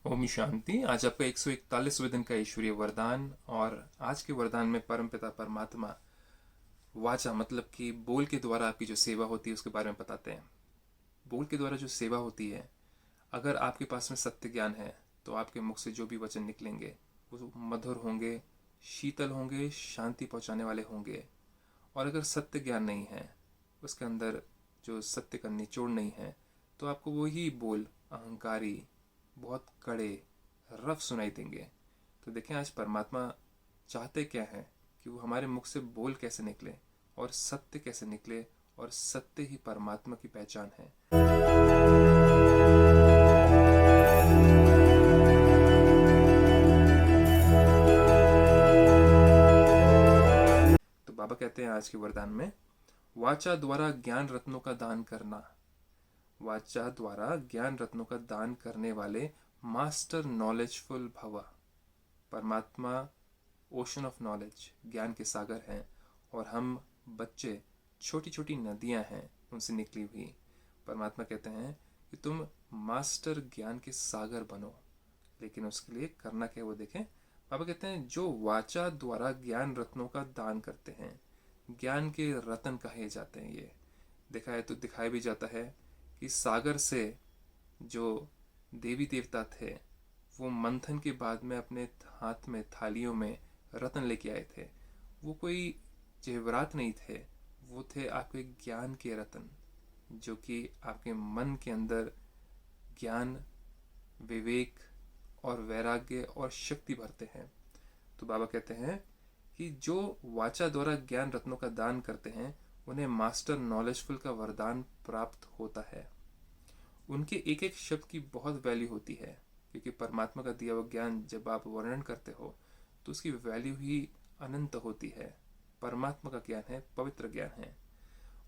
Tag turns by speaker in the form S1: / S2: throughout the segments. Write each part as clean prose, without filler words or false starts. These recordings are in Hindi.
S1: ओम शांति। आज आपका 141वें दिन का ईश्वरीय वरदान। और आज के वरदान में परमपिता परमात्मा वाचा मतलब कि बोल के द्वारा आपकी जो सेवा होती है उसके बारे में बताते हैं। बोल के द्वारा जो सेवा होती है, अगर आपके पास में सत्य ज्ञान है तो आपके मुख से जो भी वचन निकलेंगे वो मधुर होंगे, शीतल होंगे, शांति पहुंचाने वाले होंगे। और अगर सत्य ज्ञान नहीं है, उसके अंदर जो सत्य का निचोड़ नहीं है, तो आपको वही बोल अहंकारी, बहुत कड़े, रफ सुनाई देंगे। तो देखें आज परमात्मा चाहते क्या है कि वो हमारे मुख से बोल कैसे निकले और सत्य कैसे निकले, और सत्य ही परमात्मा की पहचान है। तो बाबा कहते हैं आज के वरदान में, वाचा द्वारा ज्ञान रत्नों का दान करना। वाचा द्वारा ज्ञान रत्नों का दान करने वाले मास्टर नॉलेजफुल भवा। परमात्मा ओशन ऑफ नॉलेज, ज्ञान के सागर हैं, और हम बच्चे छोटी छोटी नदियां हैं उनसे निकली हुई। परमात्मा कहते हैं कि तुम मास्टर ज्ञान के सागर बनो, लेकिन उसके लिए करना क्या वो देखें। बाबा कहते हैं जो वाचा द्वारा ज्ञान रत्नों का दान करते हैं, ज्ञान के रतन कहे जाते हैं। ये देखा है तो दिखाया भी जाता है कि सागर से जो देवी देवता थे वो मंथन के बाद में अपने हाथ में थालियों में रतन लेके आए थे। वो कोई जेवरात नहीं थे, वो थे आपके ज्ञान के रतन, जो कि आपके मन के अंदर ज्ञान, विवेक और वैराग्य और शक्ति भरते हैं। तो बाबा कहते हैं कि जो वाचा द्वारा ज्ञान रत्नों का दान करते हैं उन्हें मास्टर नॉलेजफुल का वरदान प्राप्त होता है। उनके एक एक शब्द की बहुत वैल्यू होती है, क्योंकि परमात्मा का दिया हुआ ज्ञान जब आप वर्णन करते हो तो उसकी वैल्यू ही अनंत होती है। परमात्मा का ज्ञान है, पवित्र ज्ञान है।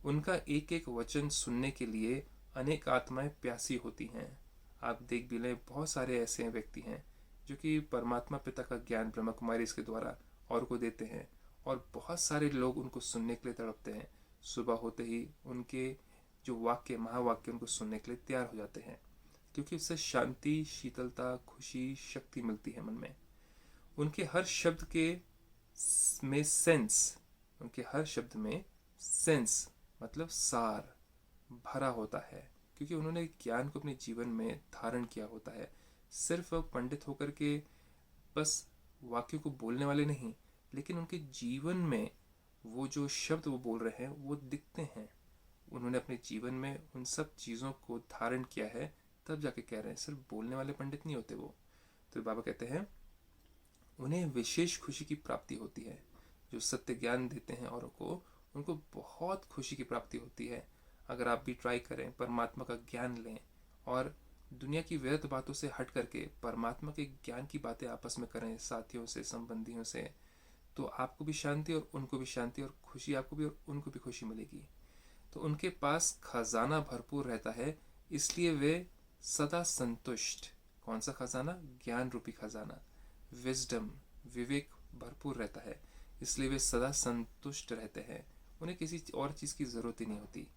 S1: उनका एक एक वचन सुनने के लिए अनेक आत्माएं प्यासी होती हैं। आप देख भी लें, बहुत सारे ऐसे व्यक्ति हैं जो कि परमात्मा पिता का ज्ञान ब्रह्मा कुमारी इसके द्वारा और को देते हैं, और बहुत सारे लोग उनको सुनने के लिए तड़पते हैं। सुबह होते ही उनके जो वाक्य, महावाक्य उनको सुनने के लिए तैयार हो जाते हैं, क्योंकि उससे शांति, शीतलता, खुशी, शक्ति मिलती है मन में। उनके हर शब्द के में सेंस, उनके हर शब्द में सेंस मतलब सार भरा होता है, क्योंकि उन्होंने ज्ञान को अपने जीवन में धारण किया होता है। सिर्फ पंडित होकर के बस वाक्यों को बोलने वाले नहीं, लेकिन उनके जीवन में वो जो शब्द वो बोल रहे हैं वो दिखते हैं। उन्होंने अपने जीवन में उन सब चीज़ों को धारण किया है, तब जाके कह रहे हैं। सिर्फ बोलने वाले पंडित नहीं होते वो। तो बाबा कहते हैं उन्हें विशेष खुशी की प्राप्ति होती है। जो सत्य ज्ञान देते हैं औरों को, उनको बहुत खुशी की प्राप्ति होती है। अगर आप भी ट्राई करें, परमात्मा का ज्ञान लें और दुनिया की व्यर्थ बातों से हट करके परमात्मा के ज्ञान की बातें आपस में करें, साथियों से, संबंधियों से, तो आपको भी शांति और उनको भी शांति, और खुशी आपको भी और उनको भी खुशी मिलेगी। तो उनके पास खजाना भरपूर रहता है, इसलिए वे सदा संतुष्ट। कौन सा खजाना? ज्ञान रूपी खजाना, विजडम, विवेक भरपूर रहता है, इसलिए वे सदा संतुष्ट रहते हैं। उन्हें किसी और चीज़ की ज़रूरत ही नहीं होती।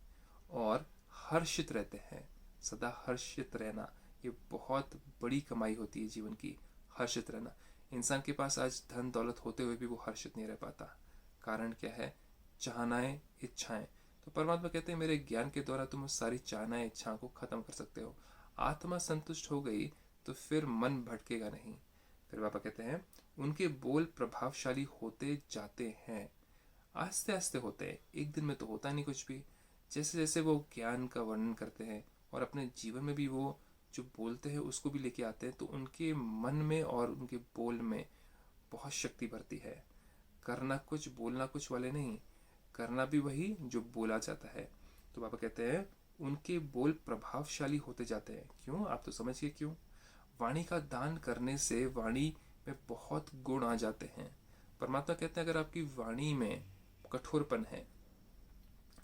S1: और हर्षित रहते हैं। सदा हर्षित रहना ये बहुत बड़ी कमाई होती है जीवन की। हर्षित रहना। इंसान के पास आज धन दौलत होते हुए भी वो हर्षित नहीं रह पाता। कारण क्या है? चाहनाएं, इच्छाएं। तो परमात्मा कहते हैं मेरे ज्ञान के द्वारा तुम उस सारी चाहनाएं, इच्छाओं को खत्म कर सकते हो। आत्मा संतुष्ट हो गई तो फिर मन भटकेगा नहीं। फिर बाबा कहते हैं उनके बोल प्रभावशाली होते जाते हैं। आस्ते आस्ते होते हैं, एक दिन में तो होता नहीं कुछ भी। जैसे जैसे वो ज्ञान का वर्णन करते हैं और अपने जीवन में भी वो जो बोलते हैं उसको भी लेके आते हैं, तो उनके मन में और उनके बोल में बहुत शक्ति भरती है। करना कुछ, बोलना कुछ वाले नहीं, करना भी वही जो बोला जाता है। तो बाबा कहते हैं उनके बोल प्रभावशाली होते जाते हैं। क्यों? आप तो समझिए क्यों। वाणी का दान करने से वाणी में बहुत गुण आ जाते हैं। परमात्मा कहते हैं अगर आपकी वाणी में कठोरपन है,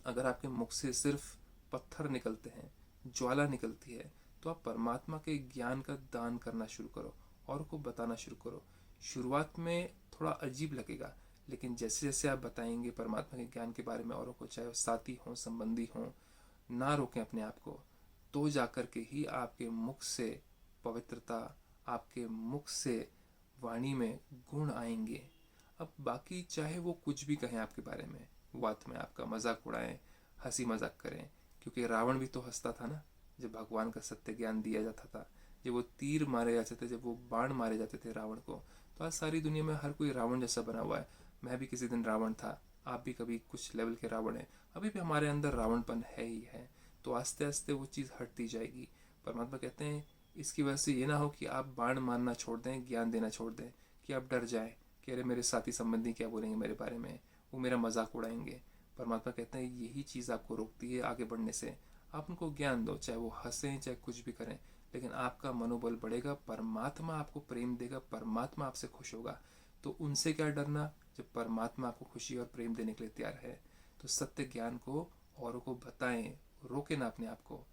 S1: अगर आपके मुख से सिर्फ पत्थर निकलते हैं, ज्वाला निकलती है, तो आप परमात्मा के ज्ञान का दान करना शुरू करो और को बताना शुरू करो। शुरुआत में थोड़ा अजीब लगेगा, लेकिन जैसे जैसे आप बताएंगे परमात्मा के ज्ञान के बारे में औरों को, चाहे वो साथी हों, संबंधी हों, ना रोकें अपने आप को, तो जाकर के ही आपके मुख से पवित्रता, आपके मुख से वाणी में गुण आएंगे। अब बाकी चाहे वो कुछ भी कहें आपके बारे में, बात में आपका मजाक उड़ाएं, हंसी मजाक करें, क्योंकि रावण भी तो हंसता था ना जब भगवान का सत्य ज्ञान दिया जाता था, जब वो तीर मारे जाते थे, जब वो बाण मारे जाते थे रावण को। तो आज सारी दुनिया में हर कोई रावण जैसा बना हुआ है। मैं भी किसी दिन रावण था, आप भी कभी कुछ लेवल के रावण हैं, अभी भी हमारे अंदर रावणपन है ही है। तो आस्ते आस्ते वो चीज़ हटती जाएगी। परमात्मा कहते हैं इसकी वजह से ये ना हो कि आप बाण मारना छोड़ दें, ज्ञान देना छोड़ दें, कि आप डर जाएं कि अरे मेरे साथी संबंधी क्या बोलेंगे मेरे बारे में, वो मेरा मजाक उड़ाएंगे। परमात्मा कहते हैं यही चीज़ आपको रोकती है आगे बढ़ने से। आप उनको ज्ञान दो, चाहे वो हंसें चाहे कुछ भी करें, लेकिन आपका मनोबल बढ़ेगा, परमात्मा आपको प्रेम देगा, परमात्मा आपसे खुश होगा। तो उनसे क्या डरना जब परमात्मा आपको खुशी और प्रेम देने के लिए तैयार है। तो सत्य ज्ञान को औरों को बताएं, रोके ना अपने आप को।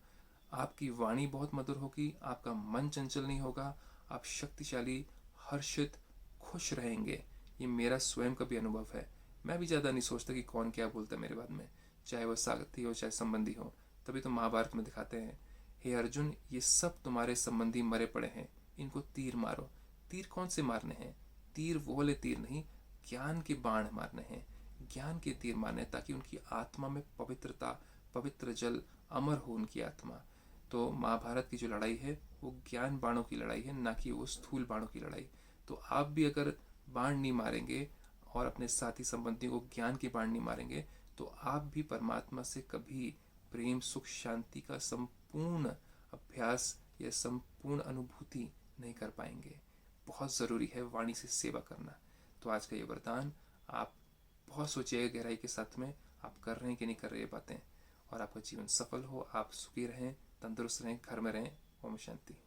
S1: आपकी वाणी बहुत मधुर होगी, आपका मन चंचल नहीं होगा, आप शक्तिशाली, हर्षित, खुश रहेंगे। ये मेरा स्वयं का भी अनुभव है। मैं भी ज़्यादा नहीं सोचता कि कौन क्या बोलता है मेरे बारे में, चाहे वो साथी हो चाहे संबंधी हो। तभी तो महाभारत में दिखाते हैं, हे अर्जुन ये सब तुम्हारे संबंधी मरे पड़े हैं, इनको तीर मारो। तीर कौन से मारने हैं? तीर वो वाले तीर नहीं, ज्ञान के बाण मारने हैं, ज्ञान के तीर मारने हैं, ताकि उनकी आत्मा में पवित्रता, पवित्र जल अमर हो उनकी आत्मा। तो महाभारत की जो लड़ाई है वो ज्ञान बाणों की लड़ाई है, ना कि वो स्थूल बाणों की लड़ाई। तो आप भी अगर बाण नहीं मारेंगे और अपने साथी संबंधियों को ज्ञान के बाण नहीं मारेंगे, तो आप भी परमात्मा से कभी प्रेम सुख शांति का संपूर्ण अभ्यास या संपूर्ण अनुभूति नहीं कर पाएंगे। बहुत ज़रूरी है वाणी से सेवा करना। तो आज का ये वरदान आप बहुत सोचिएगा गहराई के साथ में, आप कर रहे हैं कि नहीं कर रहे ये बातें, और आपका जीवन सफल हो, आप सुखी रहें, तंदुरुस्त रहें, घर में रहें। ओम शांति।